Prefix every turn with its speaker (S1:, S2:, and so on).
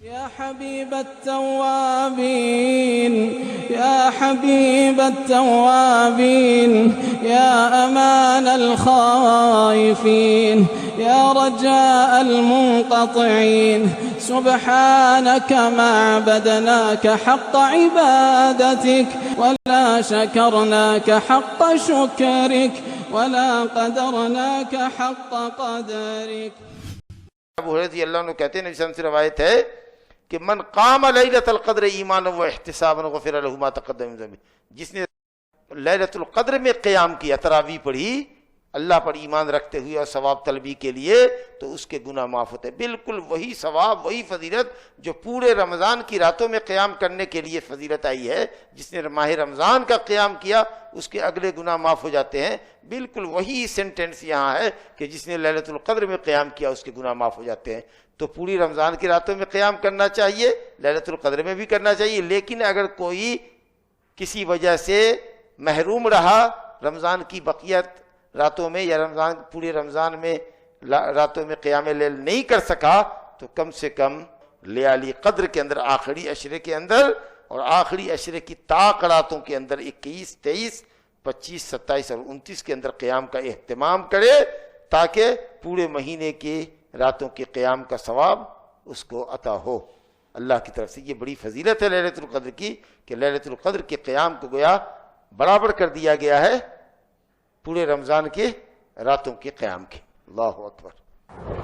S1: يا حبيب التوابين يا حبيب التوابين يا أمان الخائفين يا رجاء المنقطعين سبحانك ما عبدناك حق عبادتك ولا شكرناك حق شكرك ولا قدرناك حق قدرك।
S2: अबू हुरैरा रज़ी अल्लाह अन्हु कहते हैं, नबी सल्लल्लाहु अलैहि वसल्लम से रवायत है कि मन काम लैलतुल क़द्र ईमानन व इहतिसाबन गुफ़िर लहु मा तक़द्दम मिन ज़ंबि, जिसने लैलतुल क़द्र में क़याम किया, तरावी पढ़ी अल्लाह पर ईमान रखते हुए और सवाब तलबी के लिए, तो उसके गुनाह माफ़ होते हैं। बिल्कुल वही सवाब, वही फजीलत जो पूरे रमज़ान की रातों में क़याम करने के लिए फजीलत आई है। जिसने माह रमज़ान का क़याम किया उसके अगले गुनाह माफ़ हो जाते हैं। बिल्कुल वही सेंटेंस यहाँ है कि जिसने लैलतुल क़द्र में क़याम किया उसके गुनाह माफ़ हो जाते हैं। तो पूरी रमज़ान की रातों में क़याम करना चाहिए, लैलतुल क़द्र में भी करना चाहिए। लेकिन अगर कोई किसी वजह से महरूम रहा रमज़ान की बक़ियत रातों में, या रमज़ान पूरे रमज़ान में रातों में क़याम लैल नहीं कर सका, तो कम से कम लयाली क़द्र के अंदर, आखिरी अशरे के अंदर और आखिरी अशरे की ताक रातों के अंदर 21, 23, 25, 27 और 29 के अंदर क़याम का एहतमाम करे, ताकि पूरे महीने के रातों के क़याम का सवाब उसको अता हो अल्लाह की तरफ से। ये बड़ी फजीलत है लैलतुल क़द्र की, कि लैलतुल क़द्र के क़याम को गोया बराबर कर दिया गया है पूरे रमज़ान के रातों के क़याम के। अल्लाहु अकबर।